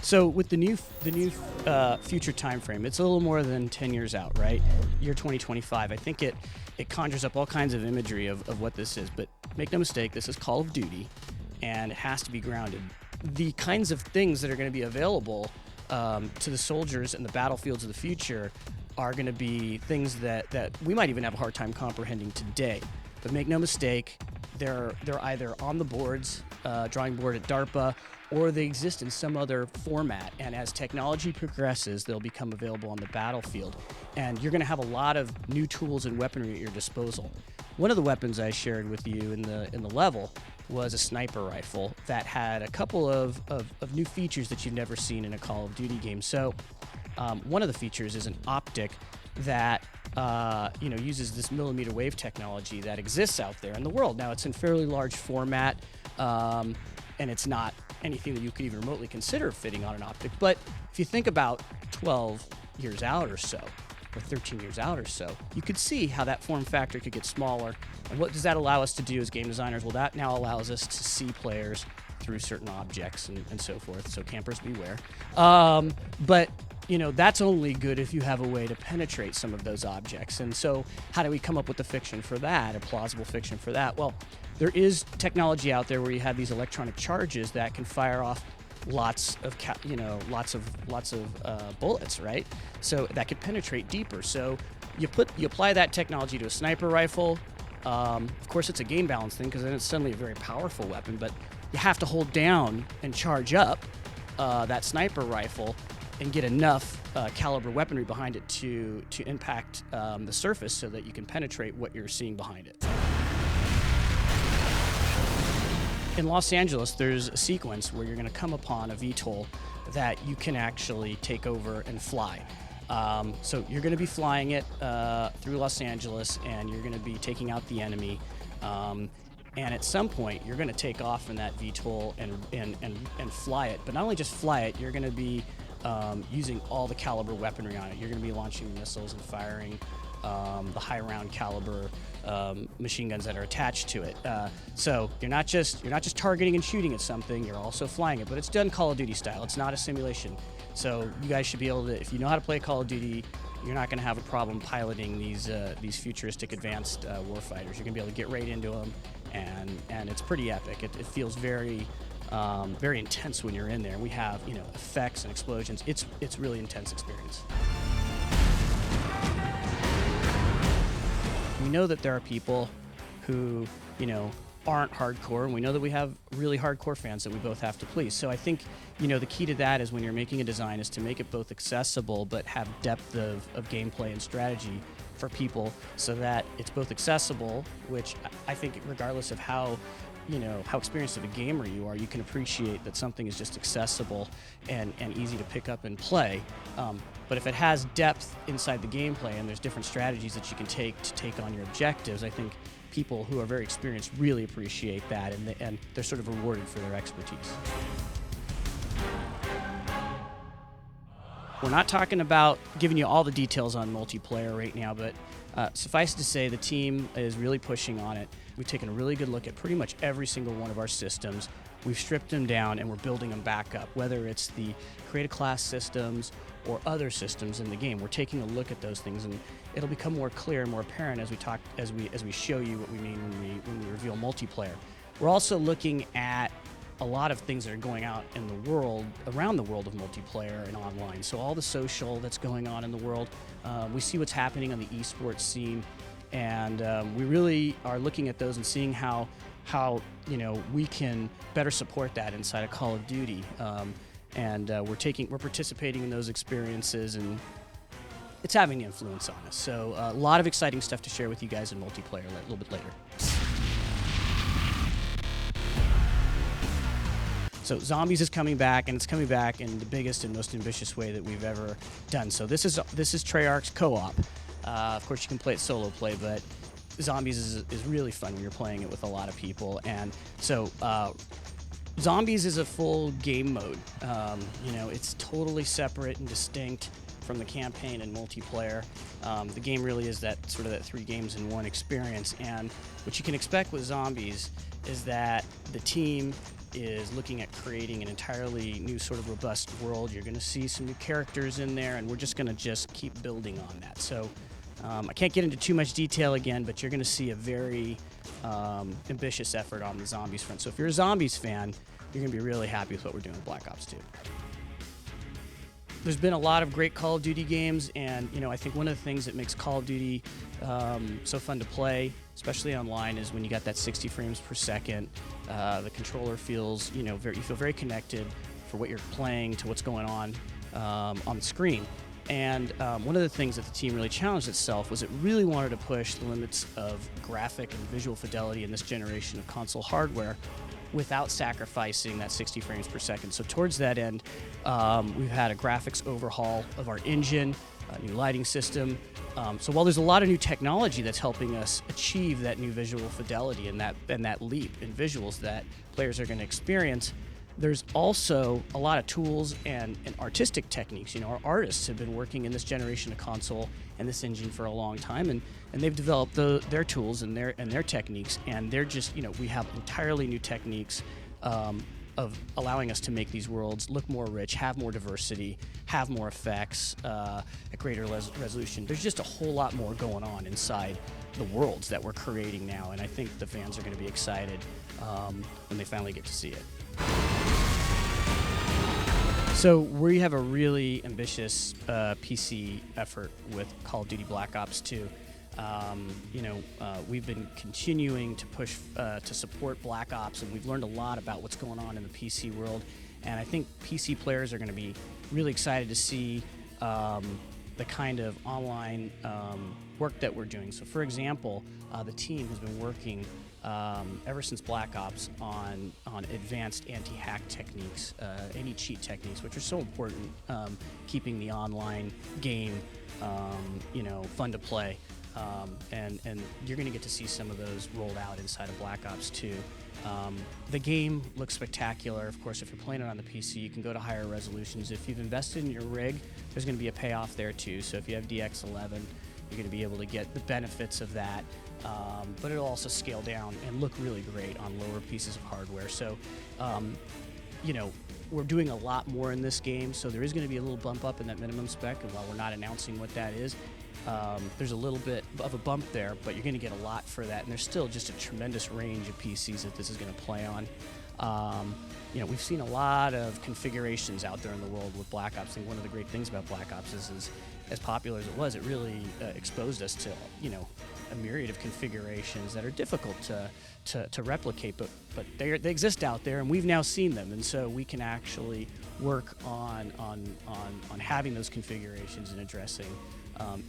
So with the new future time frame, it's a little more than 10 years out, right? Year 2025. I think it conjures up all kinds of imagery of what this is. But make no mistake, this is Call of Duty, and it has to be grounded. The kinds of things that are going to be available to the soldiers in the battlefields of the future are going to be things that we might even have a hard time comprehending today. But make no mistake, they're either on the boards, drawing board at DARPA, or they exist in some other format. And as technology progresses, they'll become available on the battlefield. And you're going to have a lot of new tools and weaponry at your disposal. One of the weapons I shared with you in the level was a sniper rifle that had a couple of new features that you've never seen in a Call of Duty game. So one of the features is an optic that uses this millimeter wave technology that exists out there in the world. Now, it's in fairly large format, and it's not anything that you could even remotely consider fitting on an optic. But if you think about 12 years out or so, or 13 years out or so, you could see how that form factor could get smaller. And what does that allow us to do as game designers? Well, that now allows us to see players through certain objects and so forth. So campers beware. But that's only good if you have a way to penetrate some of those objects. And so how do we come up with a fiction for that, a plausible fiction for that? Well, there is technology out there where you have these electronic charges that can fire off lots of bullets, right? So that could penetrate deeper. So you apply that technology to a sniper rifle. Of course, it's a game balance thing because then it's suddenly a very powerful weapon. But you have to hold down and charge up that sniper rifle and get enough caliber weaponry behind it to impact the surface so that you can penetrate what you're seeing behind it. In Los Angeles, there's a sequence where you're going to come upon a VTOL that you can actually take over and fly. So you're going to be flying it through Los Angeles, and you're going to be taking out the enemy. And at some point, you're going to take off in that VTOL and fly it. But not only just fly it, you're going to be using all the caliber weaponry on it. You're going to be launching missiles and firing the high round caliber machine guns that are attached to it. So you're not just targeting and shooting at something, you're also flying it, but it's done Call of Duty style. It's not a simulation. So you guys should be able to, if you know how to play Call of Duty, you're not going to have a problem piloting these futuristic advanced warfighters. You're going to be able to get right into them, and it's pretty epic. It feels very intense when you're in there. We have effects and explosions. It's really intense experience. We know that there are people who, aren't hardcore, and we know that we have really hardcore fans that we both have to please. So I think, the key to that is when you're making a design is to make it both accessible but have depth of gameplay and strategy for people so that it's both accessible, which I think regardless of how experienced of a gamer you are, you can appreciate that something is just accessible and easy to pick up and play. But if it has depth inside the gameplay and there's different strategies that you can take to take on your objectives, I think people who are very experienced really appreciate that, and they're sort of rewarded for their expertise. We're not talking about giving you all the details on multiplayer right now, but suffice to say the team is really pushing on it. We've taken a really good look at pretty much every single one of our systems. We've stripped them down and we're building them back up, whether it's the create a class systems or other systems in the game. We're taking a look at those things, and it'll become more clear and more apparent as we show you what we mean when we reveal multiplayer. We're also looking at a lot of things that are going out in the world, around the world of multiplayer and online. So all the social that's going on in the world, we see what's happening on the esports scene, and we really are looking at those and seeing how we can better support that inside of Call of Duty. We're participating in those experiences, and it's having an influence on us. So a lot of exciting stuff to share with you guys in multiplayer a little bit later. So Zombies is coming back, and it's coming back in the biggest and most ambitious way that we've ever done. So this is Treyarch's co-op. Of course, you can play it solo play, but Zombies is really fun when you're playing it with a lot of people. And so Zombies is a full game mode. It's totally separate and distinct from the campaign and multiplayer. The game really is that 3 games in one experience. And what you can expect with Zombies is that the team is looking at creating an entirely new sort of robust world. You're going to see some new characters in there, and we're just going to keep building on that. So I can't get into too much detail again, but you're going to see a very ambitious effort on the zombies front. So if you're a zombies fan, you're going to be really happy with what we're doing with Black Ops 2. There's been a lot of great Call of Duty games, and I think one of the things that makes Call of Duty so fun to play, especially online, is when you got that 60 frames per second. The controller feels, you feel very connected for what you're playing to what's going on the screen. And one of the things that the team really challenged itself was it really wanted to push the limits of graphic and visual fidelity in this generation of console hardware without sacrificing that 60 frames per second. So towards that end, we've had a graphics overhaul of our engine, a new lighting system. So while there's a lot of new technology that's helping us achieve that new visual fidelity and that leap in visuals that players are going to experience, there's also a lot of tools and artistic techniques. Our artists have been working in this generation of console and this engine for a long time, and they've developed their tools and their techniques, and they're just, we have entirely new techniques of allowing us to make these worlds look more rich, have more diversity, have more effects, a greater resolution. There's just a whole lot more going on inside the worlds that we're creating now, and I think the fans are going to be excited when they finally get to see it. So we have a really ambitious PC effort with Call of Duty Black Ops 2. We've been continuing to push to support Black Ops, and we've learned a lot about what's going on in the PC world. And I think PC players are going to be really excited to see the kind of online work that we're doing. So, for example, the team has been working ever since Black Ops on advanced anti-hack techniques, anti-cheat techniques, which are so important, keeping the online game, fun to play. And you're going to get to see some of those rolled out inside of Black Ops 2. The game looks spectacular. Of course, if you're playing it on the PC, you can go to higher resolutions. If you've invested in your rig, there's going to be a payoff there too. So if you have DX11, you're going to be able to get the benefits of that. But it'll also scale down and look really great on lower pieces of hardware. So, we're doing a lot more in this game, so there is going to be a little bump up in that minimum spec, and while we're not announcing what that is, there's a little bit of a bump there, but you're going to get a lot for that, and there's still just a tremendous range of PCs that this is going to play on. We've seen a lot of configurations out there in the world with Black Ops. I think one of the great things about Black Ops is as popular as it was, it really exposed us to, a myriad of configurations that are difficult to replicate, but they exist out there, and we've now seen them, and so we can actually work on having those configurations and addressing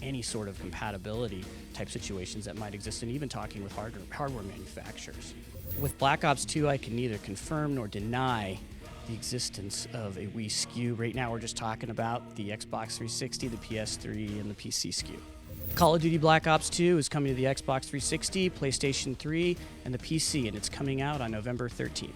any sort of compatibility type situations that might exist, and even talking with hardware manufacturers. With Black Ops 2, I can neither confirm nor deny the existence of a Wii SKU. Right now, we're just talking about the Xbox 360, the PS3, and the PC SKU. Call of Duty Black Ops 2 is coming to the Xbox 360, PlayStation 3, and the PC, and it's coming out on November 13th.